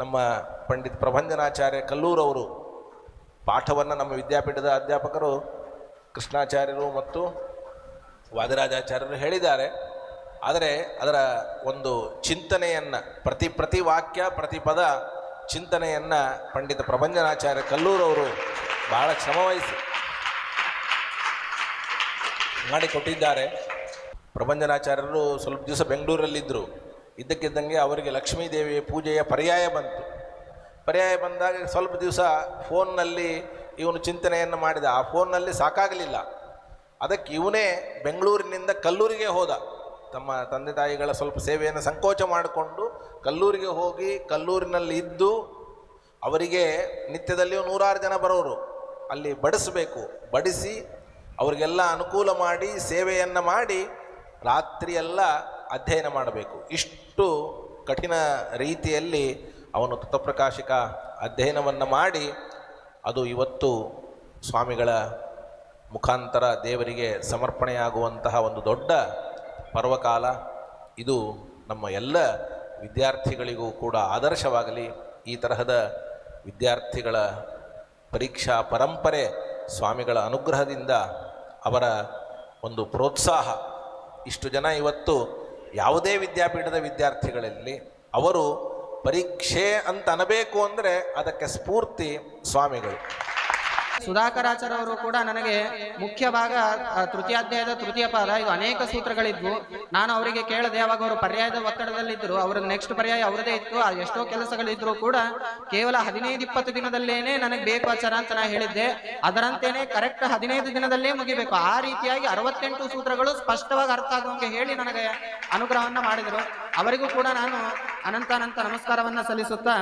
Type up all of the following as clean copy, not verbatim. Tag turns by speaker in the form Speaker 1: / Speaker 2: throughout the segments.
Speaker 1: ನಮ್ಮ ಪಂಡಿತ್ ಪ್ರಭಂಜನಾಚಾರ್ಯ ಕಲ್ಲೂರವರು ಪಾಠವನ್ನು ನಮ್ಮ ವಿದ್ಯಾಪೀಠದ ಅಧ್ಯಾಪಕರು ಕೃಷ್ಣಾಚಾರ್ಯರು ಮತ್ತು ವಾದಿರಾಜಾಚಾರ್ಯರು ಹೇಳಿದ್ದಾರೆ. ಆದರೆ ಅದರ ಒಂದು ಚಿಂತನೆಯನ್ನು ಪ್ರತಿ ವಾಕ್ಯ ಪ್ರತಿ ಪದ ಚಿಂತನೆಯನ್ನು ಪಂಡಿತ ಪ್ರಭಂಜನಾಚಾರ್ಯ ಕಲ್ಲೂರವರು ಬಹಳ ಶ್ರಮವಹಿಸಿ ಮಾಡಿಕೊಟ್ಟಿದ್ದಾರೆ. ಪ್ರಭಂಜನಾಚಾರ್ಯರು ಸ್ವಲ್ಪ ದಿವಸ ಬೆಂಗಳೂರಲ್ಲಿದ್ದರು. ಇದ್ದಕ್ಕಿದ್ದಂಗೆ ಅವರಿಗೆ ಲಕ್ಷ್ಮೀದೇವಿಯ ಪೂಜೆಯ ಪರ್ಯಾಯ ಬಂತು. ಪರ್ಯಾಯ ಬಂದಾಗ ಸ್ವಲ್ಪ ದಿವಸ ಫೋನ್ನಲ್ಲಿ ಇವನು ಚಿಂತನೆಯನ್ನು ಮಾಡಿದ. ಆ ಫೋನ್ನಲ್ಲಿ ಸಾಕಾಗಲಿಲ್ಲ. ಅದಕ್ಕೆ ಇವನೇ ಬೆಂಗಳೂರಿನಿಂದ ಕಲ್ಲೂರಿಗೆ ಹೋದ. ತಮ್ಮ ತಂದೆ ತಾಯಿಗಳ ಸ್ವಲ್ಪ ಸೇವೆಯನ್ನು ಸಂಕೋಚ ಮಾಡಿಕೊಂಡು ಕಲ್ಲೂರಿಗೆ ಹೋಗಿ ಕಲ್ಲೂರಿನಲ್ಲಿ ಇದ್ದು ಅವರಿಗೆ ನಿತ್ಯದಲ್ಲಿ 100 ಜನ ಬರೋರು, ಅಲ್ಲಿ ಬಡಿಸಬೇಕು. ಬಡಿಸಿ ಅವರಿಗೆಲ್ಲ ಅನುಕೂಲ ಮಾಡಿ ಸೇವೆಯನ್ನು ಮಾಡಿ ರಾತ್ರಿಯೆಲ್ಲ ಅಧ್ಯಯನ ಮಾಡಬೇಕು. ಇಷ್ಟು ಕಠಿಣ ರೀತಿಯಲ್ಲಿ ಅವನು ತತ್ವಪ್ರಕಾಶಿಕ ಅಧ್ಯಯನವನ್ನು ಮಾಡಿ ಅದು ಇವತ್ತು ಸ್ವಾಮಿಗಳ ಮುಖಾಂತರ ದೇವರಿಗೆ ಸಮರ್ಪಣೆಯಾಗುವಂತಹ ಒಂದು ದೊಡ್ಡ ಪರ್ವಕಾಲ. ಇದು ನಮ್ಮ ಎಲ್ಲ ವಿದ್ಯಾರ್ಥಿಗಳಿಗೂ ಕೂಡ ಆದರ್ಶವಾಗಲಿ. ಈ ತರಹದ ವಿದ್ಯಾರ್ಥಿಗಳ ಪರೀಕ್ಷಾ ಪರಂಪರೆ ಸ್ವಾಮಿಗಳ ಅನುಗ್ರಹದಿಂದ ಅವರ ಒಂದು ಪ್ರೋತ್ಸಾಹ. ಇಷ್ಟು ಜನ ಇವತ್ತು ಯಾವುದೇ ವಿದ್ಯಾಪೀಠದ ವಿದ್ಯಾರ್ಥಿಗಳಲ್ಲಿ ಅವರು ಪರೀಕ್ಷೆ ಅಂತ ಅನ್ನಬೇಕು ಅಂದರೆ ಅದಕ್ಕೆ ಸ್ಫೂರ್ತಿ ಸ್ವಾಮಿಗಳು.
Speaker 2: ಸುಧಾಕರಾಚಾರ್ಯ ಅವರು ಕೂಡ ನನಗೆ ಮುಖ್ಯ ಭಾಗ ತೃತೀಯಾಧ್ಯಾಯದ ತೃತೀಯ ಪಾದ, ಇದು ಅನೇಕ ಸೂತ್ರಗಳಿದ್ವು. ನಾನು ಅವರಿಗೆ ಕೇಳದೆ, ಅವಾಗ ಅವರು ಪರ್ಯಾಯದ ಒತ್ತಡದಲ್ಲಿದ್ದರು. ಅವರ ನೆಕ್ಸ್ಟ್ ಪರ್ಯಾಯ ಅವರದೇ ಇತ್ತು. ಎಷ್ಟೋ ಕೆಲಸಗಳಿದ್ರು ಕೂಡ ಕೇವಲ 15-20 ದಿನದಲ್ಲೇನೆ ನನಗೆ ಬೇಕು ಆಚಾರ ಅಂತ ನಾನು ಹೇಳಿದ್ದೆ. ಅದರಂತೆಯೇ ಕರೆಕ್ಟ್ 15 ದಿನದಲ್ಲೇ ಮುಗಿಬೇಕು. ಆ ರೀತಿಯಾಗಿ 68 ಸೂತ್ರಗಳು ಸ್ಪಷ್ಟವಾಗಿ ಅರ್ಥ ಆಗುವಂಗೆ ಹೇಳಿ ನನಗೆ ಅನುಗ್ರಹವನ್ನ ಮಾಡಿದರು. ಅವರಿಗೂ ಕೂಡ ನಾನು ಅನಂತ ನಮಸ್ಕಾರವನ್ನ ಸಲ್ಲಿಸುತ್ತಾ,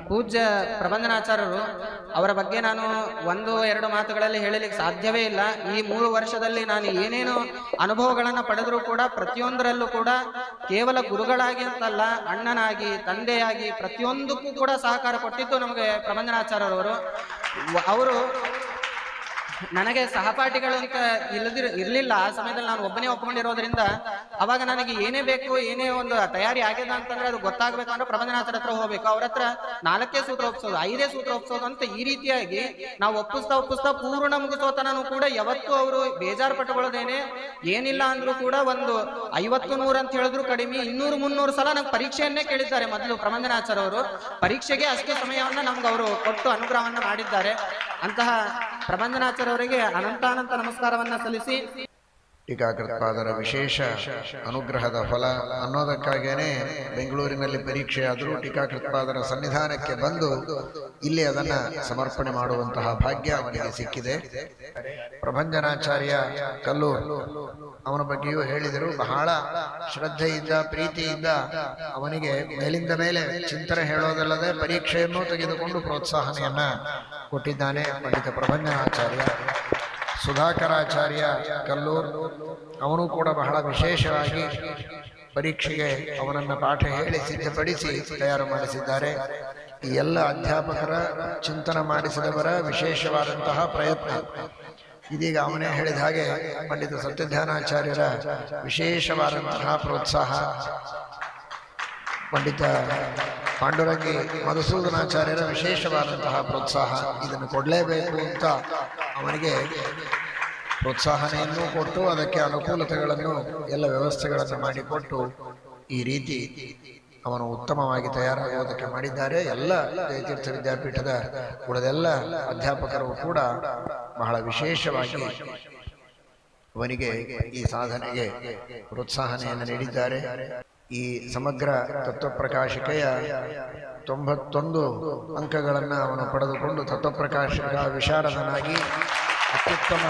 Speaker 2: ಪೂಜ್ಯ ಪ್ರಬಂಧನಾಚಾರ್ಯರು ಅವರ ಬಗ್ಗೆ ನಾನು 1-2 ಮಾತುಗಳಲ್ಲಿ ಹೇಳಲಿಕ್ಕೆ ಸಾಧ್ಯವೇ ಇಲ್ಲ. ಈ 3 ವರ್ಷದಲ್ಲಿ ನಾನು ಏನೇನು ಅನುಭವಗಳನ್ನು ಪಡೆದರೂ ಕೂಡ ಪ್ರತಿಯೊಂದರಲ್ಲೂ ಕೂಡ ಕೇವಲ ಗುರುಗಳಾಗಿ ಅಂತಲ್ಲ, ಅಣ್ಣನಾಗಿ, ತಂದೆಯಾಗಿ ಪ್ರತಿಯೊಂದಕ್ಕೂ ಕೂಡ ಸಹಕಾರ ಕೊಟ್ಟಿದ್ದು ನಮಗೆ ಪ್ರಬಂಧನಾಚಾರ್ಯರವರು. ಅವರು ನನಗೆ ಸಹಪಾಠಿಗಳು ಅಂತ ಇರಲಿಲ್ಲ. ಆ ಸಮಯದಲ್ಲಿ ನಾನು ಒಬ್ಬನೇ ಒಪ್ಕೊಂಡಿರೋದ್ರಿಂದ ಅವಾಗ ನನಗೆ ಏನೇ ಬೇಕು, ಏನೇ ಒಂದು ತಯಾರಿ ಆಗಿದೆ ಅಂತಂದ್ರೆ ಅದು ಗೊತ್ತಾಗಬೇಕಂದ್ರೆ ಪ್ರಬಂಧನಾಚಾರ್ಯ ಹತ್ರ ಹೋಗ್ಬೇಕು. ಅವ್ರ ಹತ್ರ 4 ಸೂತ್ರ ಒಪ್ಸೋದು, 5 ಸೂತ್ರ ಒಪ್ಸೋದು ಅಂತ ಈ ರೀತಿಯಾಗಿ ನಾವು ಒಪ್ಪಿಸ್ತಾ ಪೂರ್ಣ ಮುಗಿಸೋತನೂ ಕೂಡ ಯಾವತ್ತೂ ಅವರು ಬೇಜಾರು ಪಟ್ಟುಕೊಳ್ಳೋದೇನೆ. ಏನಿಲ್ಲ ಅಂದ್ರೂ ಕೂಡ ಒಂದು 50-100 ಅಂತ ಹೇಳಿದ್ರು ಕಡಿಮೆ 200-300 ಸಲ ನಂಗೆ ಪರೀಕ್ಷೆಯನ್ನೇ ಕೇಳಿದ್ದಾರೆ. ಮೊದಲು ಪ್ರಬಂಧನಾಚಾರ್ಯ ಅವರು ಪರೀಕ್ಷೆಗೆ ಅಷ್ಟೇ ಸಮಯವನ್ನ ನಮ್ಗೆ ಅವರು ಕೊಟ್ಟು ಅನುಗ್ರಹವನ್ನ ಮಾಡಿದ್ದಾರೆ. ಅಂತಹ ಪ್ರಬಂಧನಾಚಾರ್ಯ ಅವರಿಗೆ ಅನಂತ ನಮಸ್ಕಾರವನ್ನ ಸಲ್ಲಿಸಿ,
Speaker 3: ಟೀಕಾಕೃತ್ಪಾದರ ವಿಶೇಷ ಅನುಗ್ರಹದ ಫಲ ಅನ್ನೋದಕ್ಕಾಗೇನೆ ಬೆಂಗಳೂರಿನಲ್ಲಿ ಪರೀಕ್ಷೆ ಆದರೂ ಟೀಕಾಕೃತ್ಪಾದರ ಸನ್ನಿಧಾನಕ್ಕೆ ಬಂದು ಇಲ್ಲಿ ಅದನ್ನ ಸಮರ್ಪಣೆ ಮಾಡುವಂತಹ ಭಾಗ್ಯ ಅವನಿಗೆ ಸಿಕ್ಕಿದೆ. ಪ್ರಭಂಜನಾಚಾರ್ಯ ಕಲ್ಲೂರು ಅವನ ಬಗ್ಗೆಯೂ ಹೇಳಿದರು. ಬಹಳ ಶ್ರದ್ಧೆಯಿಂದ ಪ್ರೀತಿಯಿಂದ ಅವನಿಗೆ ಮೇಲಿಂದ ಮೇಲೆ ಚಿಂತನೆ ಹೇಳೋದಲ್ಲದೆ ಪರೀಕ್ಷೆಯನ್ನು ತೆಗೆದುಕೊಂಡು ಪ್ರೋತ್ಸಾಹನೆಯನ್ನ ಕೊಟ್ಟಿದ್ದಾನೆ ಪಂಡಿತ ಪ್ರಭಂಜನಾಚಾರ್ಯ. ಸುಧಾಕರಾಚಾರ್ಯ ಕಲ್ಲೂರ್ ಅವನು ಕೂಡ ಬಹಳ ವಿಶೇಷವಾಗಿ ಪರೀಕ್ಷೆಗೆ ಅವನನ್ನು ಪಾಠ ಹೇಳಿ ಸಿದ್ಧಪಡಿಸಿ ತಯಾರು ಮಾಡಿಸಿದ್ದಾರೆ. ಈ ಎಲ್ಲ ಅಧ್ಯಾಪಕರ ಚಿಂತನ ಮಾಡಿಸಿದವರ ವಿಶೇಷವಾದಂತಹ ಪ್ರಯತ್ನ. ಇದೀಗ ಅವನೇ ಹೇಳಿದ ಹಾಗೆ ಪಂಡಿತ ಸತ್ಯಧ್ಯಾನಾಚಾರ್ಯರ ವಿಶೇಷವಾದಂತಹ ಪ್ರೋತ್ಸಾಹ, ಪಂಡಿತ ಪಾಂಡುರಂಗಿ ಮಧುಸೂದನಾಚಾರ್ಯರ ವಿಶೇಷವಾದಂತಹ ಪ್ರೋತ್ಸಾಹ, ಇದನ್ನು ಕೊಡಲೇಬೇಕು ಅಂತ ಅವನಿಗೆ ಪ್ರೋತ್ಸಾಹನೆಯನ್ನು ಕೊಟ್ಟು ಅದಕ್ಕೆ ಅನುಕೂಲತೆಗಳನ್ನು ಎಲ್ಲ ವ್ಯವಸ್ಥೆಗಳನ್ನು ಮಾಡಿಕೊಟ್ಟು ಈ ರೀತಿ ಅವನು ಉತ್ತಮವಾಗಿ ತಯಾರಾಗುವುದಕ್ಕೆ ಮಾಡಿದ್ದಾರೆ. ಎಲ್ಲ ಜಯತೀರ್ಥ ವಿದ್ಯಾಪೀಠದ ಉಳಿದೆಲ್ಲ ಅಧ್ಯಾಪಕರು ಕೂಡ ಬಹಳ ವಿಶೇಷವಾಗಿ ಅವನಿಗೆ ಈ ಸಾಧನೆಗೆ ಪ್ರೋತ್ಸಾಹನೆಯನ್ನು ನೀಡಿದ್ದಾರೆ. ಈ ಸಮಗ್ರ ತತ್ವಪ್ರಕಾಶಿಕೆಯ 91 ಅಂಕಗಳನ್ನು ಅವನು ಪಡೆದುಕೊಂಡು ತತ್ವಪ್ರಕಾಶಕ ವಿಶಾರದನಾಗಿ ಅತ್ಯುತ್ತಮ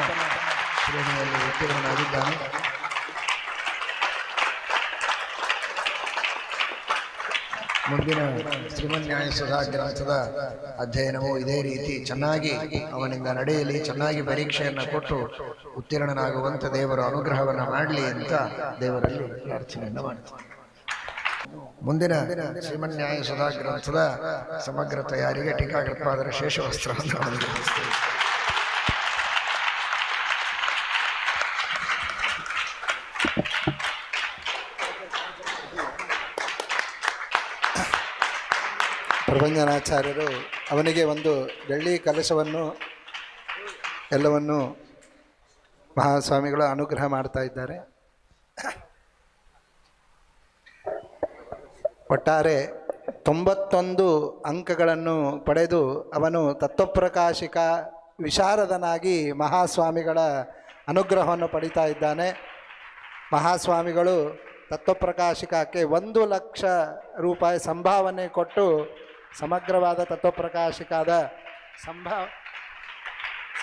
Speaker 3: ಶ್ರೇಣಿಯಲ್ಲಿ ಉತ್ತೀರ್ಣನಾಗಿದ್ದಾನೆ. ಮುಂದಿನ ಶ್ರೀಮನ್ಯಾಯಸುಧಾ ಗ್ರಂಥದ ಅಧ್ಯಯನವು ಇದೇ ರೀತಿ ಚೆನ್ನಾಗಿ ಅವನಿಂದ ನಡೆಯಲಿ, ಚೆನ್ನಾಗಿ ಪರೀಕ್ಷೆಯನ್ನು ಕೊಟ್ಟು ಉತ್ತೀರ್ಣನಾಗುವಂತೆ ದೇವರ ಅನುಗ್ರಹವನ್ನು ಮಾಡಲಿ ಅಂತ ದೇವರಲ್ಲಿ ಪ್ರಾರ್ಥನೆಯನ್ನು ಮಾಡ್ತೀನಿ. ಮುಂದಿನ ಶ್ರೀಮನ್ಯಾಯಸುಧಾ ಗ್ರಂಥದ ಸಮಗ್ರ ತಯಾರಿಗೆ ಟೀಕಾಕೃತ್ಪಾದರ ಶೇಷವಸ್ತ್ರವನ್ನು ಅನುಗ್ರಹಿಸ್ತೇವೆ. ಪ್ರಭಂಜನಾಚಾರ್ಯರು ಅವನಿಗೆ ಒಂದು ಬೆಳ್ಳಿ ಕಲಶವನ್ನು ಎಲ್ಲವನ್ನು ಮಹಾಸ್ವಾಮಿಗಳು ಅನುಗ್ರಹ ಮಾಡ್ತಾ ಇದ್ದಾರೆ. ಒಟ್ಟಾರೆ 91 ಅಂಕಗಳನ್ನು ಪಡೆದು ಅವನು ತತ್ವಪ್ರಕಾಶಿಕ ವಿಶಾರದನಾಗಿ ಮಹಾಸ್ವಾಮಿಗಳ ಅನುಗ್ರಹವನ್ನು ಪಡಿತಾ ಇದ್ದಾನೆ. ಮಹಾಸ್ವಾಮಿಗಳು ತತ್ವಪ್ರಕಾಶಿಕಕ್ಕೆ 1,00,000 ರೂಪಾಯಿ ಸಂಭಾವನೆ ಕೊಟ್ಟು ಸಮಗ್ರವಾದ ತತ್ವಪ್ರಕಾಶಿಕಾದ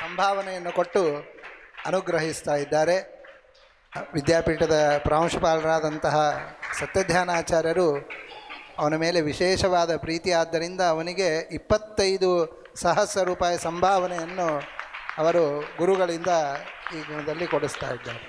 Speaker 3: ಸಂಭಾವನೆಯನ್ನು ಕೊಟ್ಟು ಅನುಗ್ರಹಿಸ್ತಾ ಇದ್ದಾರೆ. ವಿದ್ಯಾಪೀಠದ ಪ್ರಾಂಶುಪಾಲರಾದಂತಹ ಸತ್ಯಧ್ಯಾನಾಚಾರ್ಯರು ಅವನ ಮೇಲೆ ವಿಶೇಷವಾದ ಪ್ರೀತಿ ಆದ್ದರಿಂದ ಅವನಿಗೆ 25,000 ರೂಪಾಯಿ ಸಂಭಾವನೆಯನ್ನು ಅವರು ಗುರುಗಳಿಂದ ಈ ದಿನದಲ್ಲಿ ಕೊಡಿಸ್ತಾ ಇದ್ದಾರೆ.